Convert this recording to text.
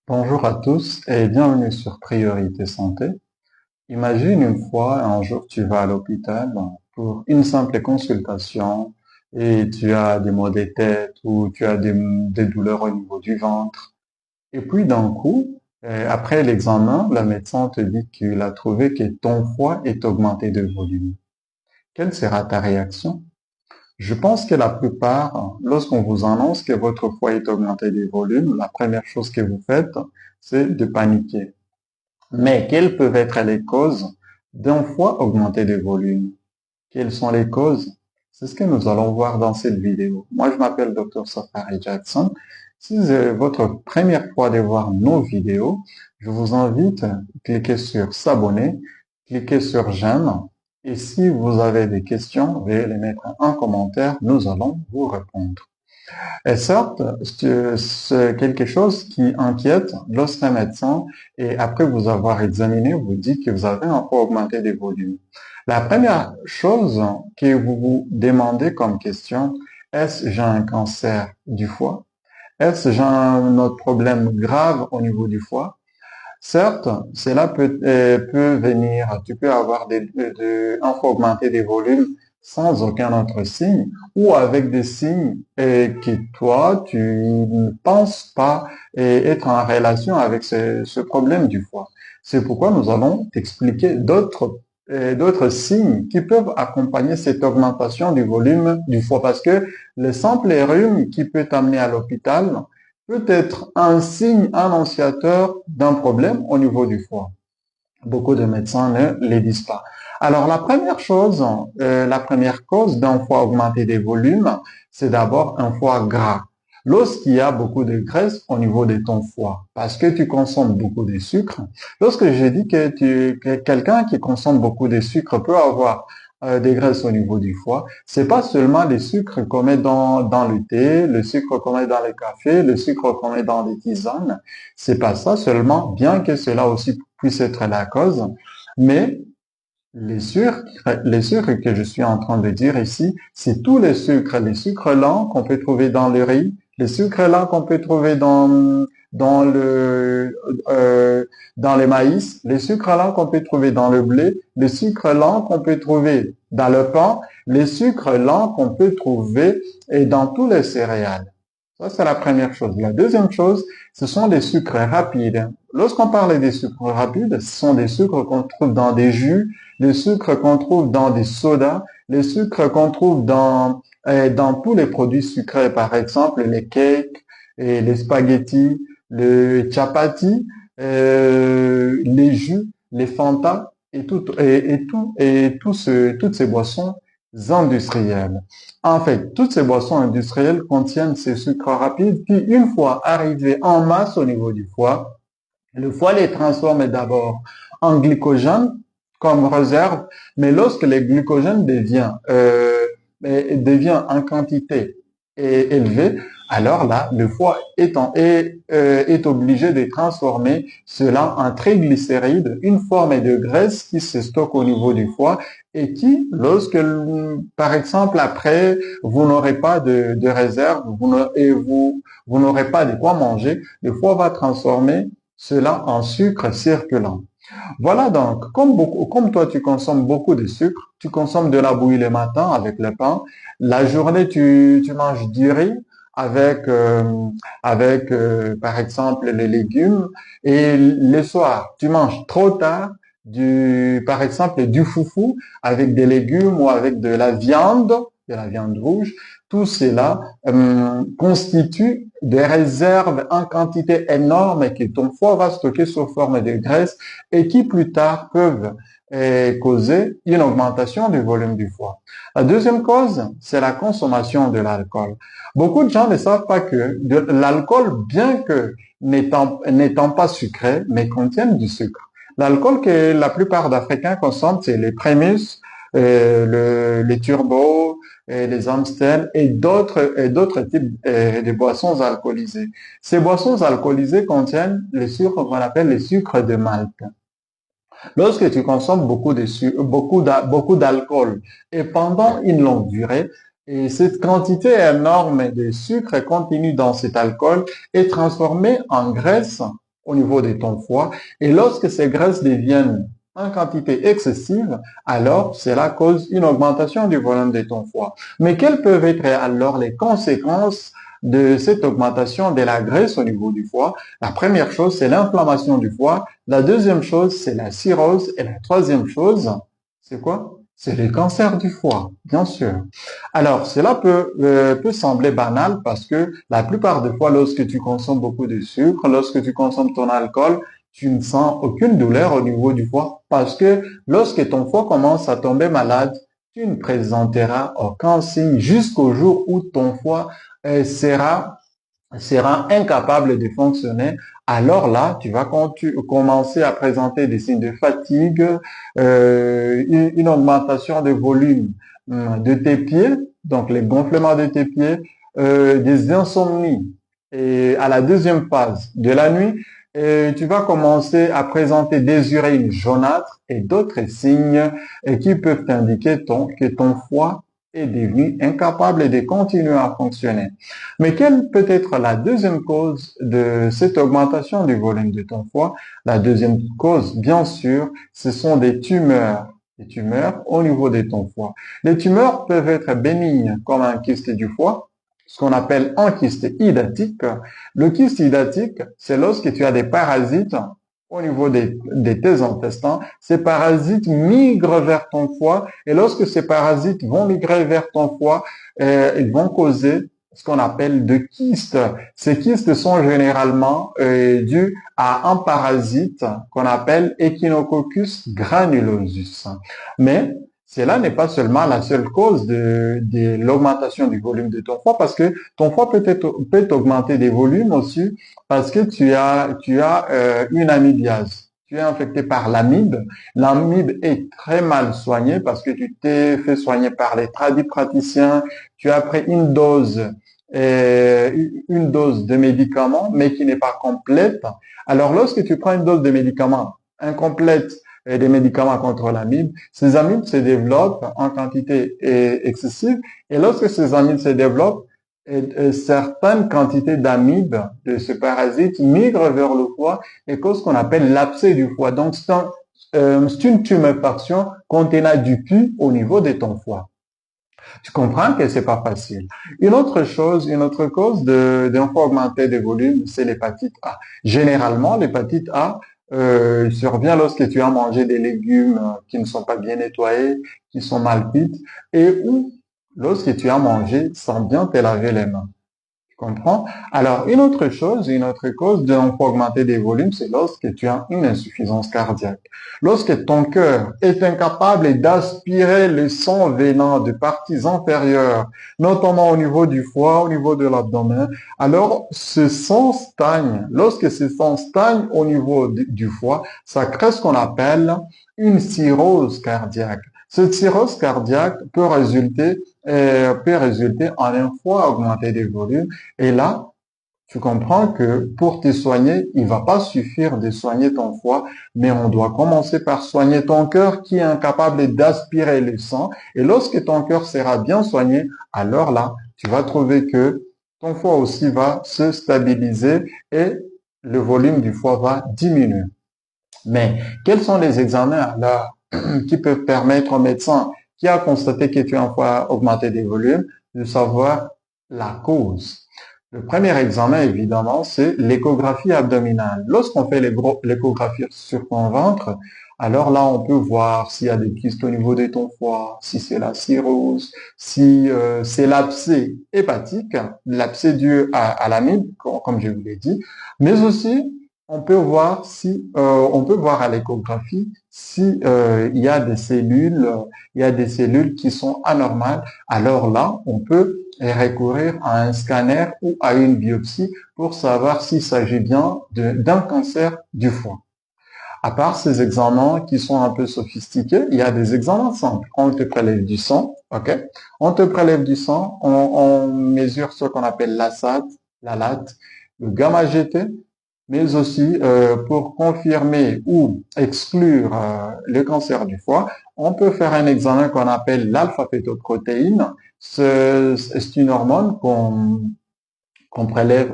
Bonjour à tous et bienvenue sur Priorité Santé. Imagine une fois, un jour, tu vas à l'hôpital pour une simple consultation et tu as des maux de tête ou tu as des douleurs au niveau du ventre. Et puis d'un coup, après l'examen, le médecin te dit qu'il a trouvé que ton foie est augmenté de volume. Quelle sera ta réaction? Je pense que la plupart, lorsqu'on vous annonce que votre foie est augmenté de volume, la première chose que vous faites, c'est de paniquer. Mais quelles peuvent être les causes d'un foie augmenté de volume? Quelles sont les causes? C'est ce que nous allons voir dans cette vidéo. Moi, je m'appelle Dr. Safari Jackson. Si c'est votre première fois de voir nos vidéos, je vous invite à cliquer sur s'abonner, cliquer sur j'aime. Et si vous avez des questions, veuillez les mettre en commentaire. Nous allons vous répondre. Et certes, c'est quelque chose qui inquiète lorsqu'un médecin, et après vous avoir examiné, vous dit que vous avez un peu augmenté des volumes. La première chose que vous vous demandez comme question, est-ce que j'ai un cancer du foie? Est-ce que j'ai un autre problème grave au niveau du foie? Certes, cela peut venir, tu peux avoir un foie augmenté des volumes sans aucun autre signe ou avec des signes que toi, tu ne penses pas être en relation avec ce problème du foie. C'est pourquoi nous allons t'expliquer d'autres signes qui peuvent accompagner cette augmentation du volume du foie parce que le simple rhume qui peut t'amener à l'hôpital peut être un signe annonciateur d'un problème au niveau du foie. Beaucoup de médecins ne les disent pas. Alors, la première chose, la première cause d'un foie augmenté des volumes, c'est d'abord un foie gras. Lorsqu'il y a beaucoup de graisse au niveau de ton foie, parce que tu consommes beaucoup de sucre, lorsque je dis que quelqu'un qui consomme beaucoup de sucre peut avoir des graisses au niveau du foie, c'est pas seulement les sucres qu'on met dans le thé, le sucre qu'on met dans le café, le sucre qu'on met dans les tisanes. C'est pas ça seulement, bien que cela aussi puisse être la cause, mais les sucres que je suis en train de dire ici, c'est tous les sucres lents qu'on peut trouver dans le riz, les sucres lents qu'on peut trouver dans euh, dans les maïs, les sucres lents qu'on peut trouver dans le blé, les sucres lents qu'on peut trouver dans le pain, les sucres lents qu'on peut trouver et dans tous les céréales. Ça, c'est la première chose. La deuxième chose, ce sont les sucres rapides. Lorsqu'on parle des sucres rapides, ce sont des sucres qu'on trouve dans des jus, les sucres qu'on trouve dans des sodas, les sucres qu'on trouve dans tous les produits sucrés, par exemple les cakes, et les spaghettis, le chapati, les jus, les Fanta toutes ces boissons industrielles. En fait, toutes ces boissons industrielles contiennent ces sucres rapides qui, une fois arrivés en masse au niveau du foie, le foie les transforme d'abord en glycogène comme réserve, mais lorsque le glycogène devient en quantité élevée, alors là, le foie est obligé de transformer cela en triglycérides, une forme de graisse qui se stocke au niveau du foie et qui, lorsque, par exemple, après, vous n'aurez pas de réserve vous n'aurez pas de quoi manger, le foie va transformer cela en sucre circulant. Voilà donc, comme toi tu consommes beaucoup de sucre, tu consommes de la bouillie le matin avec le pain, la journée tu manges du riz avec par exemple les légumes et le soir tu manges trop tard par exemple du foufou avec des légumes ou avec de la viande rouge. Tout cela constitue des réserves en quantité énorme que ton foie va stocker sous forme de graisse et qui plus tard peuvent causer une augmentation du volume du foie. La deuxième cause, c'est la consommation de l'alcool. Beaucoup de gens ne savent pas que l'alcool, bien que n'étant pas sucré, mais contienne du sucre. L'alcool que la plupart d'Africains consomment, c'est les Primus, les Turbo, les Amstel et d'autres types de boissons alcoolisées. Ces boissons alcoolisées contiennent les sucres qu'on appelle les sucres de Malte. Lorsque tu consommes beaucoup d'alcool et pendant une longue durée, et cette quantité énorme de sucre contenue dans cet alcool est transformée en graisse au niveau de ton foie. Et lorsque ces graisses deviennent en quantité excessive, alors cela cause une augmentation du volume de ton foie. Mais quelles peuvent être alors les conséquences de cette augmentation de la graisse au niveau du foie? La première chose, c'est l'inflammation du foie. La deuxième chose, c'est la cirrhose. Et la troisième chose, c'est quoi? C'est le cancer du foie, bien sûr. Alors, cela peut sembler banal parce que la plupart des fois, lorsque tu consommes beaucoup de sucre, lorsque tu consommes ton alcool, tu ne sens aucune douleur au niveau du foie parce que lorsque ton foie commence à tomber malade, tu ne présenteras aucun signe jusqu'au jour où ton foie sera incapable de fonctionner. Alors là, tu vas commencer à présenter des signes de fatigue, une augmentation de volume de tes pieds, donc les gonflements de tes pieds, des insomnies. Et à la deuxième phase de la nuit, tu vas commencer à présenter des urines jaunâtres et d'autres signes qui peuvent t'indiquer que ton foie est devenu incapable de continuer à fonctionner. Mais quelle peut être la deuxième cause de cette augmentation du volume de ton foie? La deuxième cause, bien sûr, ce sont des tumeurs au niveau de ton foie. Les tumeurs peuvent être bénignes comme un kyste du foie, ce qu'on appelle un kyste hydatique. Le kyste hydatique, c'est lorsque tu as des parasites au niveau de tes intestins. Ces parasites migrent vers ton foie et lorsque ces parasites vont migrer vers ton foie, ils vont causer ce qu'on appelle de kystes. Ces kystes sont généralement dus à un parasite qu'on appelle Echinococcus granulosus. Mais cela n'est pas seulement la seule cause de l'augmentation du volume de ton foie parce que ton foie peut augmenter des volumes aussi parce que tu as une amibiase. Tu es infecté par l'amibe. L'amibe est très mal soignée parce que tu t'es fait soigner par les tradipraticiens. Tu as pris une dose de médicaments, mais qui n'est pas complète. Alors, lorsque tu prends une dose de médicaments incomplète et des médicaments contre l'amibe, ces amibes se développent en quantité excessive. Et lorsque ces amibes se développent, certaines quantités d'amibes de ce parasite migrent vers le foie et causent ce qu'on appelle l'abcès du foie. Donc, c'est une tuméfaction contenant du pus au niveau de ton foie. Tu comprends que c'est pas facile. Une autre cause d'un foie augmenté de volume, c'est l'hépatite A. Généralement, l'hépatite A survient lorsque tu as mangé des légumes qui ne sont pas bien nettoyés, qui sont mal cuits, et ou lorsque tu as mangé sans bien te laver les mains. Comprends? Alors, une autre cause d'un foie augmenté des volumes, c'est lorsque tu as une insuffisance cardiaque. Lorsque ton cœur est incapable d'aspirer le sang venant de parties inférieures, notamment au niveau du foie, au niveau de l'abdomen, alors ce sang stagne. Lorsque ce sang stagne au niveau du foie, ça crée ce qu'on appelle une cirrhose cardiaque. Cette cirrhose cardiaque peut résulter en un foie augmenté des volumes. Et là, tu comprends que pour te soigner, il va pas suffire de soigner ton foie, mais on doit commencer par soigner ton cœur qui est incapable d'aspirer le sang. Et lorsque ton cœur sera bien soigné, alors là, tu vas trouver que ton foie aussi va se stabiliser et le volume du foie va diminuer. Mais quels sont les examens alors qui peuvent permettre au médecin qui a constaté que tu as un foie augmenté des volumes de savoir la cause? Le premier examen, évidemment, c'est l'échographie abdominale. Lorsqu'on fait l'échographie sur ton ventre, alors là, on peut voir s'il y a des kystes au niveau de ton foie, si c'est la cirrhose, si c'est l'abcès hépatique, l'abcès dû à l'amibe, comme je vous l'ai dit, mais aussi on peut voir à l'échographie si il y a des cellules qui sont anormales. Alors là, on peut recourir à un scanner ou à une biopsie pour savoir s'il s'agit bien d'un cancer du foie. À part ces examens qui sont un peu sophistiqués, il y a des examens simples. On te prélève du sang, ok? On te prélève du sang, on mesure ce qu'on appelle l'ASAT, la LAT, le gamma-GT, mais aussi pour confirmer ou exclure le cancer du foie, on peut faire un examen qu'on appelle l'alpha-fétoprotéine. C'est une hormone qu'on prélève